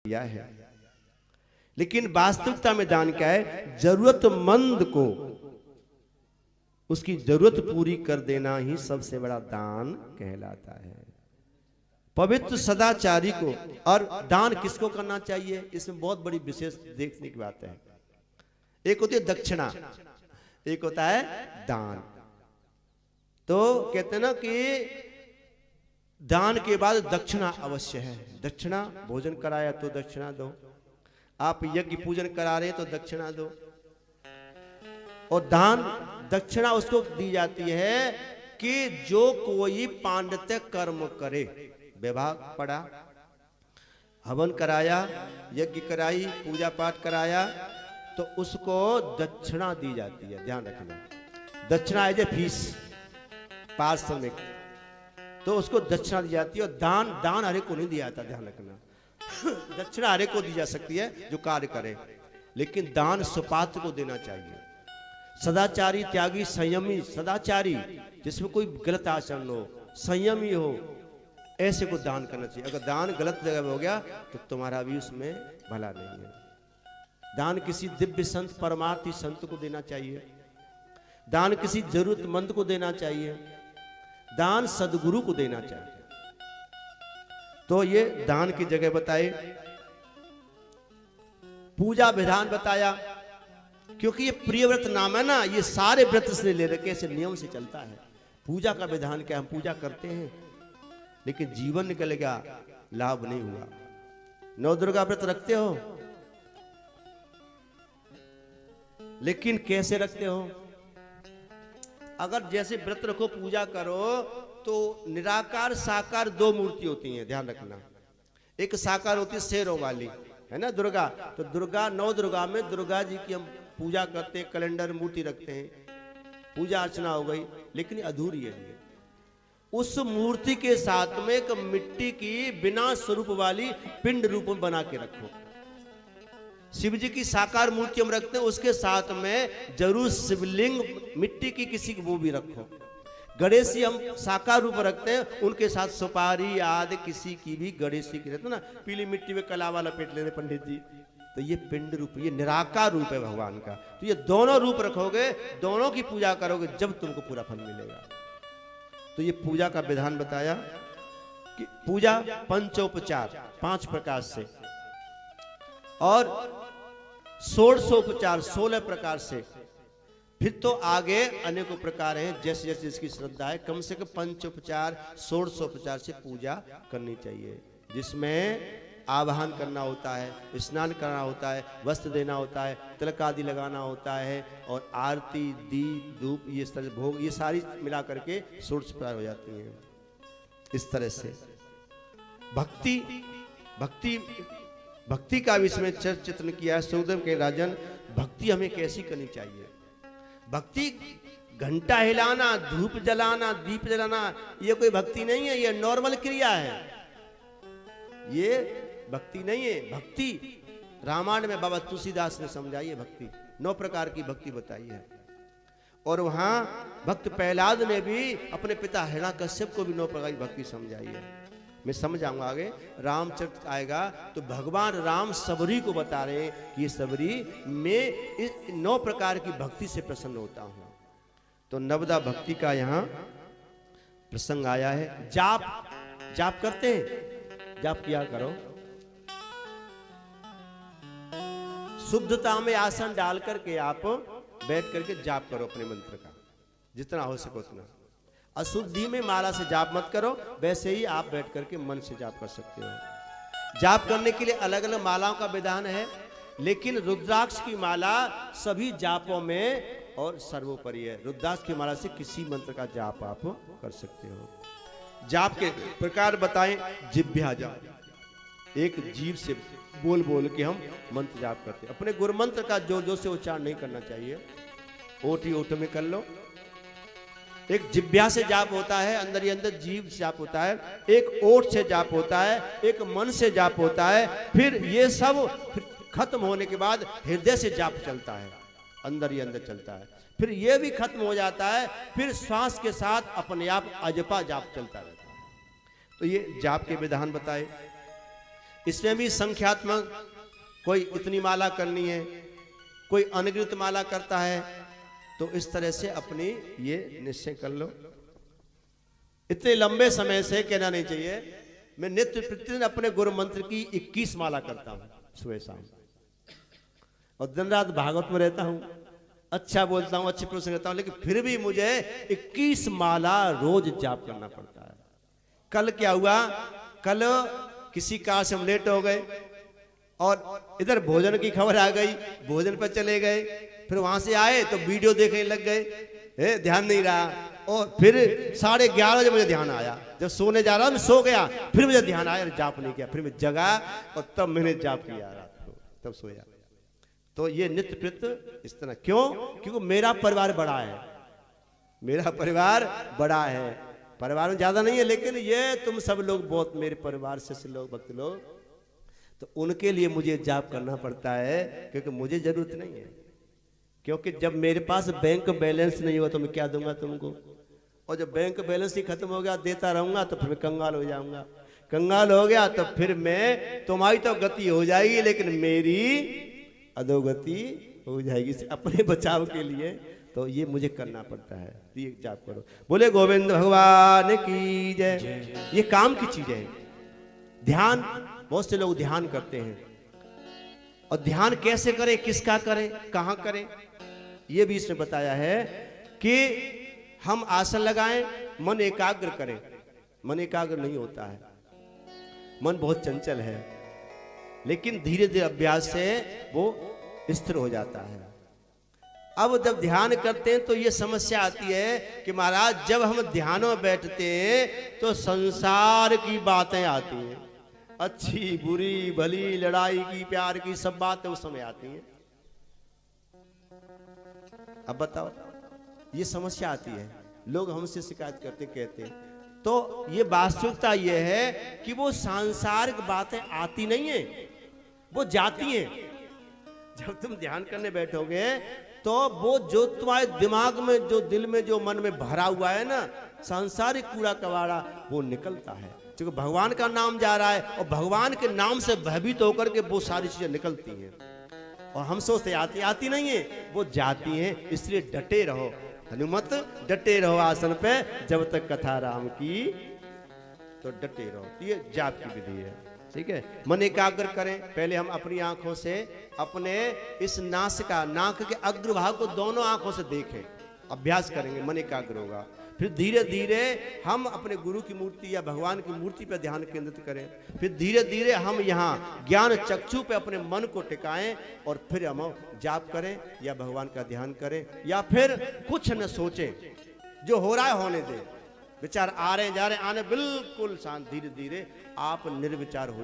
दिया है। लेकिन वास्तविकता में दान क्या है? जरूरतमंद को उसकी जरूरत पूरी कर देना ही सबसे बड़ा दान कहलाता है। पवित्र सदाचारी को, और दान किसको करना चाहिए, इसमें बहुत बड़ी विशेष देखने की बात है। एक होती है दक्षिणा, एक होता है दान। तो कहते हैं ना कि दान के बाद दक्षिणा अवश्य है। दक्षिणा, भोजन कराया तो दक्षिणा दो, आप यज्ञ पूजन करा रहे तो दक्षिणा दो। और दान दक्षिणा उसको दी जाती है कि जो कोई पांडित्य कर्म करे, विवाह पढ़ा, हवन कराया, यज्ञ कराई, पूजा पाठ कराया, तो उसको दक्षिणा दी जाती है। ध्यान रखना, दक्षिणा एज ए फीस पारिश्रमिक, तो उसको दक्षिणा दी जाती है। और दान हरे को नहीं दिया जाता, ध्यान रखना। दक्षिणा हरे को दी जा सकती है जो कार्य करे, लेकिन दान सुपात्र को देना चाहिए। सदाचारी, त्यागी, संयमी, सदाचारी जिसमें कोई गलत आचरण हो, संयमी हो, ऐसे को दान करना चाहिए। अगर दान गलत जगह में हो गया तो तुम्हारा भी उसमें भला नहीं है। दान किसी दिव्य संत, परमार्थी संत को देना चाहिए। दान किसी जरूरतमंद को देना चाहिए। दान सदगुरु को देना चाहिए। तो ये दान की जगह बताए। पूजा विधान बताया, क्योंकि ये प्रिय व्रत नाम है ना, ये सारे व्रत से ले रखे, ऐसे नियम से चलता है। पूजा का विधान क्या, हम पूजा करते हैं लेकिन जीवन निकल गया, लाभ नहीं हुआ। नौ दुर्गा व्रत रखते हो, लेकिन कैसे रखते हो? अगर जैसे व्रत रखो, पूजा करो, तो निराकार साकार दो मूर्ति होती हैं, ध्यान रखना। एक साकार होती है शेरों वाली, है ना, दुर्गा। तो दुर्गा, नौ दुर्गा में दुर्गा जी की हम पूजा करते हैं, कैलेंडर मूर्ति रखते हैं, पूजा अर्चना हो गई, लेकिन अधूरी है। उस मूर्ति के साथ में एक मिट्टी की बिना स्वरूप वाली पिंड रूप में बना के रखो। शिव जी की साकार मूर्ति हम रखते हैं, उसके साथ में जरूर शिवलिंग मिट्टी की किसी वो भी रखो। गणेश जी हम साकार रूप रखते हैं, उनके साथ सुपारी आदि किसी की भी गणेश जी की रहते ना, पीली मिट्टी में कलावा लपेट लेते पंडित जी। तो ये पिंड रूप, ये निराकार रूप है भगवान का। तो ये दोनों रूप रखोगे, दोनों की पूजा करोगे, जब तुमको पूरा फल मिलेगा। तो ये पूजा का विधान बताया कि पूजा पंचोपचार 5 प्रकार से, और षोडशोपचार 16 प्रकार से। फिर तो आगे अनेकों प्रकार हैं, जैसे जैसे इसकी श्रद्धा है। कम से कम पंचोपचार 16 से पूजा करनी चाहिए, जिसमें आवाहन करना होता है, स्नान करना होता है, वस्त्र देना होता है, तिलक आदि लगाना होता है, और आरती, दीप, धूप, ये तरह भोग, ये सारी मिला करके 16 प्रकार हो जाती हैं। इस तरह से भक्ति भक्ति भक्ति का भी इसमें चित्रण किया है सुखदेव के राजन। भक्ति हमें कैसी करनी चाहिए? भक्ति घंटा हिलाना, धूप जलाना, दीप जलाना, ये कोई भक्ति नहीं है, ये नॉर्मल क्रिया है, ये भक्ति नहीं है। भक्ति रामायण में बाबा तुलसीदास ने समझाई है। भक्ति 9 प्रकार की भक्ति बताई है। और वहां भक्त प्रहलाद ने भी अपने पिता हिरण्याकश्यप को भी 9 प्रकार की भक्ति समझाई है। मैं समझाऊंगा आगे, रामचरित आएगा तो भगवान राम सबरी को बता रहे हैं कि सबरी मैं इस 9 प्रकार की भक्ति से प्रसन्न होता हूं। तो नवदा भक्ति का यहां प्रसंग आया है। जाप करते हैं, जाप किया करो। शुद्धता में आसन डाल करके आप बैठ करके जाप करो अपने मंत्र का, जितना हो सके उतना। अशुद्धि में माला से जाप मत करो, वैसे ही आप बैठ करके मन से जाप कर सकते हो। जाप करने के लिए अलग अलग मालाओं का विधान है, लेकिन रुद्राक्ष की माला सभी जापों में और सर्वोपरि है। रुद्राक्ष की माला से किसी मंत्र का जाप आप कर सकते हो। जाप के प्रकार बताएं। जिह्वा जाप, एक जीव से बोल बोल के हम मंत्र जाप करते हैं। अपने गुरु मंत्र का जोर जोर से उच्चारण नहीं करना चाहिए, ओठ ही ओठ में कर लो। एक जिह्वा से जाप होता है, अंदर ही अंदर जीव से जाप होता है। एक ओठ से जाप होता है, एक मन से जाप होता है। फिर ये सब खत्म होने के बाद हृदय से जाप चलता है, अंदर ही अंदर चलता है। फिर ये भी खत्म हो जाता है, फिर श्वास के साथ अपने आप अजपा जाप चलता रहता है। तो ये जाप के विधान बताए। इसमें भी संख्यात्मक, कोई इतनी माला करनी है, कोई अनगिनत माला करता है। तो इस तरह से अपनी ये निश्चय कर लो। इतने लंबे समय से कहना नहीं चाहिए। मैं नित्य प्रतिदिन अपने गुरु मंत्र की 21 माला करता हूं सुबह शाम, और दिन रात भागवत में रहता हूं, अच्छा बोलता हूं, अच्छे प्रसंग रहता हूं, लेकिन फिर भी मुझे 21 माला रोज जाप करना पड़ता है। कल क्या हुआ, कल किसी कार से हम लेट हो गए और इधर भोजन की खबर आ गई, भोजन पर चले गए, फिर वहां से आए तो वीडियो देखने लग गए, ध्यान नहीं रहा। और फिर 11:30 बजे मुझे ध्यान आया, जब सोने जा रहा मैं सो गया, फिर मुझे ध्यान आया, जाप नहीं किया, फिर मैं जगा और तब मैंने जाप किया रात को, तब सोया। तो ये नित्य प्रत इस तरह क्यों? क्योंकि मेरा परिवार बड़ा है, मेरा परिवार बड़ा है, परिवार में ज्यादा नहीं है, लेकिन ये तुम सब लोग बहुत मेरे परिवार से लोग, भक्त लोग, तो उनके लिए मुझे जाप करना पड़ता है, क्योंकि मुझे जरूरत नहीं है। क्योंकि जब मेरे पास बैंक बैलेंस नहीं हुआ तो मैं क्या दूंगा तुमको, और जब बैंक बैलेंस ही खत्म हो गया देता रहूंगा तो फिर मैं कंगाल हो जाऊंगा, कंगाल हो गया तो फिर मैं, तुम्हारी तो गति हो जाएगी लेकिन मेरी अधोगति हो जाएगी। अपने बचाव के लिए तो ये मुझे करना पड़ता है। तो ये जाप करो। बोले गोविंद भगवान की जय। ये काम की चीज है। ध्यान, बहुत से लोग ध्यान करते हैं, और ध्यान कैसे करें, किसका करें, कहां करें, ये भी इसमें बताया है कि हम आसन लगाएं, मन एकाग्र करें। मन एकाग्र नहीं होता है, मन बहुत चंचल है, लेकिन धीरे धीरे अभ्यास से वो स्थिर हो जाता है। अब जब ध्यान करते हैं तो ये समस्या आती है कि महाराज जब हम ध्यान में बैठते हैं तो संसार की बातें आती हैं, अच्छी बुरी भली, लड़ाई की, प्यार की, सब बातें उस समय आती हैं। अब बताओ, ये समस्या आती है, लोग हमसे शिकायत करते, कहते हैं। तो ये वास्तविकता ये है कि वो सांसारिक बातें आती नहीं है, वो जाती हैं। जब तुम ध्यान करने बैठोगे तो वो जो तुम्हारे दिमाग में, जो दिल में, जो मन में भरा हुआ है ना, सांसारिक कूड़ा कबाड़ा, वो निकलता है, क्योंकि भगवान का नाम जा रहा है, और भगवान के नाम से भयभीत होकर के वो सारी चीजें निकलती हैं। और हम सोचते आती नहीं है, वो जाती हैं। इसलिए डटे रहो, हनुमत डटे रहो आसन पे, जब तक कथा राम की, तो डटे रहो। तो ये जाप की विधि है, ठीक है। मन एकाग्र करें। पहले हम अपनी आंखों से अपने इस नासिका, नाक के अग्रभाग को दोनों आंखों से देखें, अभ्यास करेंगे, मन एकाग्र होगा। फिर धीरे धीरे हम अपने गुरु की मूर्ति या भगवान की मूर्ति पर ध्यान केंद्रित करें। फिर धीरे धीरे हम यहाँ ज्ञान चक्षु पे अपने मन को टिकाएं, और फिर हम जाप करें या भगवान का ध्यान करें, या फिर कुछ न सोचें, जो हो रहा है होने दें। विचार आ रहे हैं, जा रहे हैं, आने, बिल्कुल शांत, धीरे धीरे आप निर्विचार हो